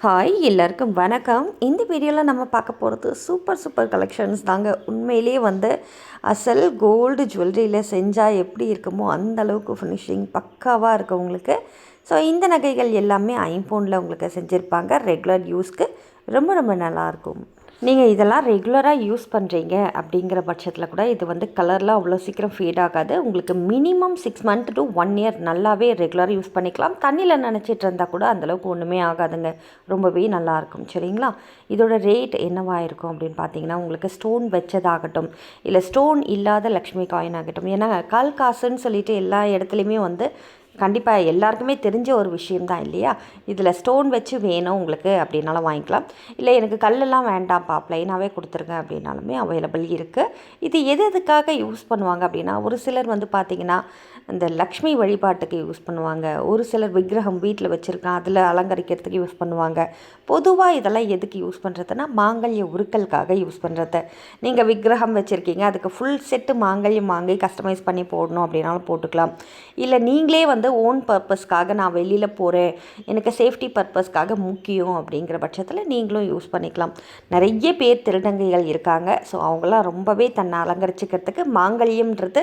Hi எல்லாருக்கும் வணக்கம். இந்த வீடியோவில் நம்ம பார்க்க போகிறது சூப்பர் கலெக்ஷன்ஸ் தாங்க. உண்மையிலேயே அசல் கோல்டு ஜுவல்லரியில் செஞ்சால் எப்படி இருக்குமோ அந்த அளவுக்கு ஃபினிஷிங் பக்காவாக இருக்கும் உங்களுக்கு. ஸோ இந்த நகைகள் எல்லாமே ஐம்பொனில் உங்களுக்கு செஞ்சுருப்பாங்க. ரெகுலர் யூஸ்க்கு ரொம்ப நல்லாயிருக்கும். நீங்கள் இதெல்லாம் ரெகுலராக யூஸ் பண்ணுறீங்க அப்படிங்கிற பட்சத்தில் கூட இது கலர்லாம் அவ்வளோ சீக்கிரம் ஃபேட் ஆகாது. உங்களுக்கு மினிமம் 6 months to 1 year நல்லாவே ரெகுலராக யூஸ் பண்ணிக்கலாம். தண்ணியில் நினச்சிட்டு இருந்தால் கூட அந்தளவுக்கு ஒன்றுமே ஆகாதுங்க. ரொம்பவே நல்லாயிருக்கும். சரிங்களா? இதோட ரேட் என்னவாக இருக்கும் அப்படின்னு பார்த்தீங்கன்னா, உங்களுக்கு ஸ்டோன் வச்சதாகட்டும் இல்லை ஸ்டோன் இல்லாத லக்ஷ்மி காயின் ஆகட்டும், ஏன்னா கால் காசுன்னு சொல்லிட்டு எல்லா இடத்துலையுமே கண்டிப்பாக எல்லாருக்குமே தெரிஞ்ச ஒரு விஷயம்தான் இல்லையா? இதில் ஸ்டோன் வச்சு வேணும் உங்களுக்கு அப்படின்னாலும் வாங்கிக்கலாம். இல்லை எனக்கு கல்லெல்லாம் வேண்டாம்ப்பா ப்ளைனாகவே கொடுத்துருங்க அப்படின்னாலுமே அவைலபிள் இருக்குது. இது எதுக்காக யூஸ் பண்ணுவாங்க அப்படின்னா, ஒரு சிலர் பார்த்திங்கன்னா இந்த லக்ஷ்மி வழிபாட்டுக்கு யூஸ் பண்ணுவாங்க. ஒரு சிலர் விக்கிரகம் வீட்டில் வச்சுருக்கான் அதில் அலங்கரிக்கிறதுக்கு யூஸ் பண்ணுவாங்க. பொதுவாக இதெல்லாம் எதுக்கு யூஸ் பண்ணுறதுன்னா, மாங்கல்ய உருக்கலுக்காக யூஸ் பண்ணுறது. நீங்கள் விக்கிரகம் வச்சுருக்கீங்க, அதுக்கு ஃபுல் செட்டு மாங்கல்யம் வாங்கி கஸ்டமைஸ் பண்ணி போடணும் அப்படின்னாலும் போட்டுக்கலாம். இல்லை நீங்களே ஓன் பர்பஸ்க்காக நான் வெளியில் போகிறேன், எனக்கு சேஃப்டி பர்பஸ்க்காக முக்கியம் அப்படிங்கிற பட்சத்தில் நீங்களும் யூஸ் பண்ணிக்கலாம். நிறைய பேர் திருநங்கைகள் இருக்காங்க. ஸோ அவங்களாம் ரொம்பவே தன்னை அலங்கரிச்சிக்கிறதுக்கு மாங்கல்யம்ன்றது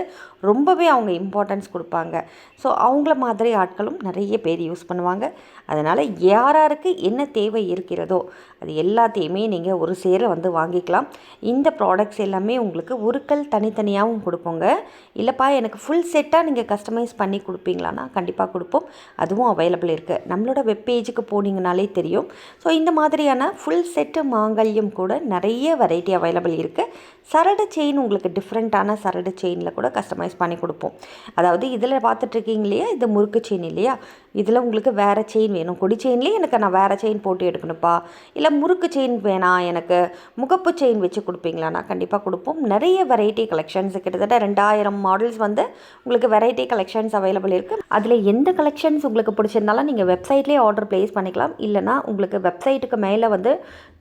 ரொம்பவே அவங்க இம்பார்ட்டன்ஸ் கொடுப்பாங்க. ஸோ அவங்கள மாதிரி ஆட்களும் நிறைய பேர் யூஸ் பண்ணுவாங்க. அதனால் யாராருக்கு என்ன தேவை இருக்கிறதோ அது எல்லாத்தையுமே நீங்கள் ஒரு சேர வாங்கிக்கலாம். இந்த ப்ராடக்ட்ஸ் எல்லாமே உங்களுக்கு உருக்கள் தனித்தனியாகவும் கொடுப்போங்க. இல்லைப்பா எனக்கு ஃபுல் செட்டாக நீங்கள் கஸ்டமைஸ் பண்ணி கொடுப்பீங்களான்னா கண்டிப்பாக கொடுப்போம். அதுவும் அவைலபிள் இருக்குது. நம்மளோட வெப்பேஜுக்கு போனீங்கனாலே தெரியும். ஸோ இந்த மாதிரியான ஃபுல் செட்டு மாங்கல்யம் கூட நிறைய வெரைட்டி அவைலபிள் இருக்குது. சரடு செயின் உங்களுக்கு டிஃப்ரெண்ட்டான சரடு செயினில் கூட கஸ்டமைஸ் பண்ணி கொடுப்போம். அதாவது இதில் பார்த்துட்ருக்கீங்க இல்லையா, இது முறுக்கு செயின் இல்லையா, இதில் உங்களுக்கு வேறு செயின் வேணும். கொடி செயின்லேயே எனக்கு நான் வேறு செயின் போட்டு எடுக்கணுப்பா, இல்லை முறுக்கு செயின் வேணாம் எனக்கு முகப்பு செயின் வச்சு கொடுப்பீங்களாண்ணா கண்டிப்பாக கொடுப்போம். நிறைய வெரைட்டி கலெக்ஷன்ஸ் கிட்டத்தட்ட 2000 மாடல்ஸ் உங்களுக்கு வெரைட்டி கலெக்ஷன்ஸ் அவைலபிள் இருக்குது. அதில் எந்த கலெக்ஷன்ஸ் உங்களுக்கு பிடிச்சிருந்தாலும் நீங்கள் வெப்சைட்லேயே ஆர்டர் ப்ளேஸ் பண்ணிக்கலாம். இல்லைனா உங்களுக்கு வெப்சைட்டுக்கு மேலே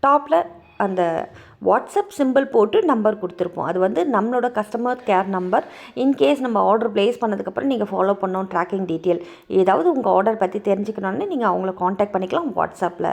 டாப்பில் அந்த வாட்ஸ்அப் சிம்பிள் போட்டு நம்பர் கொடுத்துருப்போம். அது நம்மளோட கஸ்டமர் கேர் நம்பர். இன்கேஸ் நம்ம ஆர்டர் ப்ளேஸ் பண்ணதுக்கப்புறம் நீங்கள் ஃபாலோ பண்ணோம் ட்ராக்கிங் டீட்டெயில் ஏதாவது உங்கள் ஆர்டர் பற்றி தெரிஞ்சுக்கணுன்னு நீங்கள் அவங்கள காண்டாக்ட் பண்ணிக்கலாம் வாட்ஸ்அப்பில்.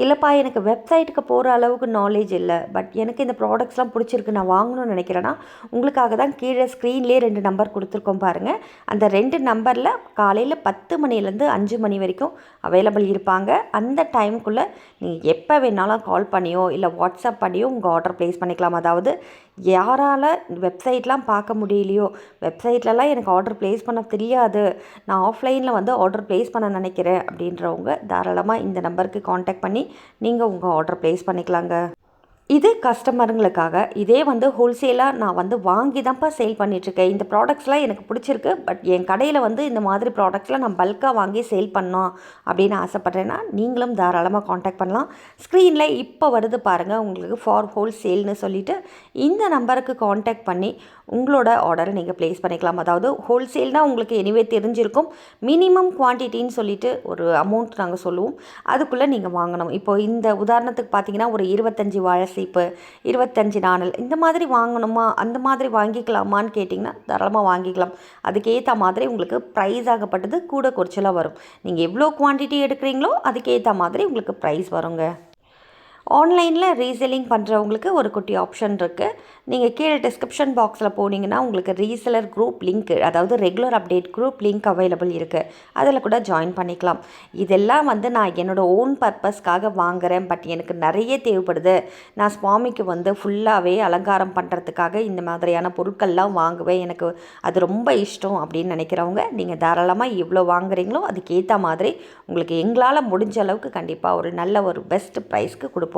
இல்லைப்பா எனக்கு வெப்சைட்டுக்கு போகிற அளவுக்கு நாலேஜ் இல்லை, பட் எனக்கு இந்த ப்ராடக்ட்ஸ்லாம் பிடிச்சிருக்கு நான் வாங்கணும்னு நினைக்கிறேன்னா உங்களுக்காக தான் கீழே ஸ்க்ரீன்லேயே 2 நம்பர் கொடுத்துருக்கோம் பாருங்கள். அந்த 2 நம்பரில் காலையில் 10 மணிலேருந்து 5 மணி வரைக்கும் அவைலபிள் இருப்பாங்க. அந்த டைமுக்குள்ளே நீங்கள் எப்போ வேணாலும் கால் பண்ணியோ இல்லை வாட்ஸ்அப் பண்ணியோ உங்கள் ஆர்டர் ப்ளேஸ் பண்ணிக்கலாம். அதாவது யாரால் வெப்சைட்லாம் பார்க்க முடியலையோ, வெப்சைட்லலாம் எனக்கு ஆர்டர் ப்ளேஸ் பண்ண தெரியாது, நான் ஆஃப்லைனில் ஆர்டர் ப்ளேஸ் பண்ண நினைக்கிறேன் அப்படின்றவங்க தாராளமாக இந்த நம்பருக்கு காண்டாக்ட் பண்ணி நீங்கள் உங்கள் ஆர்டர் ப்ளேஸ் பண்ணிக்கலாங்க. இது கஸ்டமருங்களுக்காக. இதே ஹோல்சேலாக நான் வாங்கி தான்ப்பா சேல் பண்ணிகிட்ருக்கேன், இந்த ப்ராடக்ட்ஸ்லாம் எனக்கு பிடிச்சிருக்கு, பட் என் கடையில் இந்த மாதிரி ப்ராடக்ட்ஸ்லாம் நான் பல்காக வாங்கி சேல் பண்ணோம் அப்படின்னு ஆசைப்பட்றேன்னா நீங்களும் தாராளமாக காண்டாக்ட் பண்ணலாம். ஸ்க்ரீனில் இப்போ வருது பாருங்கள் உங்களுக்கு ஃபார் ஹோல்சேல்னு சொல்லிவிட்டு இந்த நம்பருக்கு காண்டாக்ட் பண்ணி உங்களோட ஆர்டரை நீங்கள் ப்ளேஸ் பண்ணிக்கலாம். அதாவது ஹோல்சேல்னால் உங்களுக்கு எனிவே தெரிஞ்சிருக்கும். மினிமம் குவான்டிட்டின்னு சொல்லிட்டு ஒரு அமௌண்ட் நாங்கள் சொல்லுவோம், அதுக்குள்ளே நீங்கள் வாங்கணும். இப்போது இந்த உதாரணத்துக்கு பார்த்தீங்கன்னா ஒரு 25 வாழை சீப்பு, 25 நாணல் இந்த மாதிரி வாங்கணுமா, அந்த மாதிரி வாங்கிக்கலாமான்னு கேட்டிங்கன்னா தாராளமாக வாங்கிக்கலாம். அதுக்கேற்ற மாதிரி உங்களுக்கு ப்ரைஸ் ஆகப்பட்டது கூட குறைச்சலாக வரும். நீங்கள் எவ்வளோ குவான்டிட்டி எடுக்கிறீங்களோ அதுக்கேற்ற மாதிரி உங்களுக்கு ப்ரைஸ் வருங்க. ஆன்லைனில் ரீசெல்லிங் பண்ணுறவங்களுக்கு ஒரு குட்டி ஆப்ஷன் இருக்குது. நீங்கள் கீழே டிஸ்கிரிப்ஷன் பாக்ஸில் போனீங்கன்னா உங்களுக்கு ரீசெலர் குரூப் லிங்க், அதாவது regular update group link available இருக்குது. அதில் கூட ஜாயின் பண்ணிக்கலாம். இதெல்லாம் நான் என்னோடய ஓன் பர்பஸ்க்காக வாங்குகிறேன், பட் எனக்கு நிறைய தேவைப்படுது, நான் சுவாமிக்கு ஃபுல்லாகவே அலங்காரம் பண்ணுறதுக்காக இந்த மாதிரியான பொருட்கள்லாம் வாங்குவேன், எனக்கு அது ரொம்ப இஷ்டம் அப்படின்னு நினைக்கிறவங்க நீங்கள் தாராளமாக எவ்வளோ வாங்குறீங்களோ அதுக்கேற்ற மாதிரி உங்களுக்கு எங்களால் முடிஞ்ச அளவுக்கு கண்டிப்பாக ஒரு நல்ல ஒரு பெஸ்ட் ப்ரைஸ்க்கு கொடுப்போம்.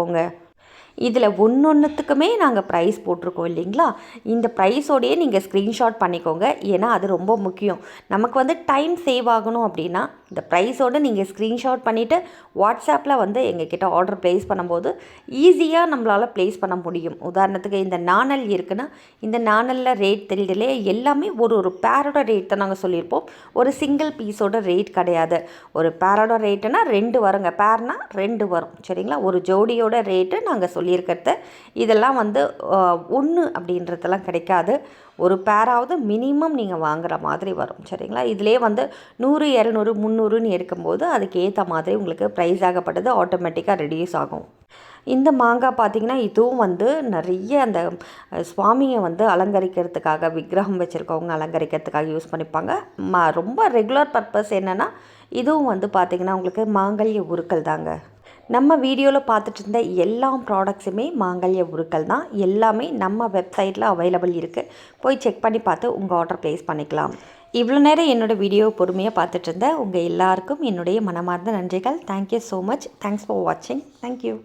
இதில் ஒன்றுத்துக்குமே நாங்கள் ப்ரைஸ் போட்டிருக்கோம் இல்லைங்களா? இந்த ப்ரைஸோடையே நீங்கள் ஸ்க்ரீன்ஷாட் பண்ணிக்கோங்க. ஏன்னா அது ரொம்ப முக்கியம். நமக்கு டைம் சேவ் ஆகணும் அப்படின்னா இந்த ப்ரைஸோடு நீங்கள் ஸ்க்ரீன்ஷாட் பண்ணிவிட்டு வாட்ஸ்அப்பில் எங்ககிட்ட ஆர்டர் ப்ளேஸ் பண்ணும்போது ஈஸியாக நம்மளால் ப்ளேஸ் பண்ண முடியும். உதாரணத்துக்கு இந்த நாணல் இருக்குன்னா இந்த நாணலில் ரேட் தெரியலே, எல்லாமே ஒரு பேரோட ரேட் தான் நாங்கள் சொல்லியிருப்போம். ஒரு சிங்கிள் பீஸோட ரேட் கிடையாது. ஒரு பேரோட ரேட்டுனா 2 வருங்க, பேர்னா 2 வரும். சரிங்களா? ஒரு ஜோடியோட ரேட்டு நாங்கள் சொல்லியிருக்கிறது. இதெல்லாம் 1 அப்படின்றதெல்லாம் கிடைக்காது. ஒரு பேராவது மினிமம் நீங்கள் வாங்குகிற மாதிரி வரும். சரிங்களா? இதிலே வந்து 100, 200, 300ன்னு இருக்கும்போது அதுக்கு ஏற்ற மாதிரி உங்களுக்கு ப்ரைஸ் ஆகப்பட்டது ஆட்டோமேட்டிக்காக ரெடியூஸ் ஆகும். இந்த மாங்காய் பார்த்திங்கன்னா இதுவும் வந்து நிறைய அந்த சுவாமியை வந்து அலங்கரிக்கிறதுக்காக, விக்கிரகம் வச்சுருக்கவங்க அலங்கரிக்கிறதுக்காக யூஸ் பண்ணிப்பாங்க. ரொம்ப ரெகுலர் பர்பஸ் என்னென்னா இதுவும் வந்து பார்த்திங்கன்னா உங்களுக்கு மாங்கல்ய உருக்கள் தாங்க. நம்ம வீடியோவில் பார்த்துட்டு இருந்த எல்லா ப்ராடக்ட்ஸுமே மாங்கல்ய உருக்கள் தான். எல்லாமே நம்ம வெப்சைட்டில் அவைலபிள் இருக்குது. போய் செக் பண்ணி பார்த்து உங்கள் ஆர்டர் ப்ளேஸ் பண்ணிக்கலாம். இவ்வளோ நேரம் என்னோடய வீடியோவை பொறுமையாக பார்த்துட்டு இருந்த உங்கள் எல்லாருக்கும் என்னுடைய மனமார்ந்த நன்றிகள். Thank you so much. Thanks for வாட்சிங். தேங்க்யூ.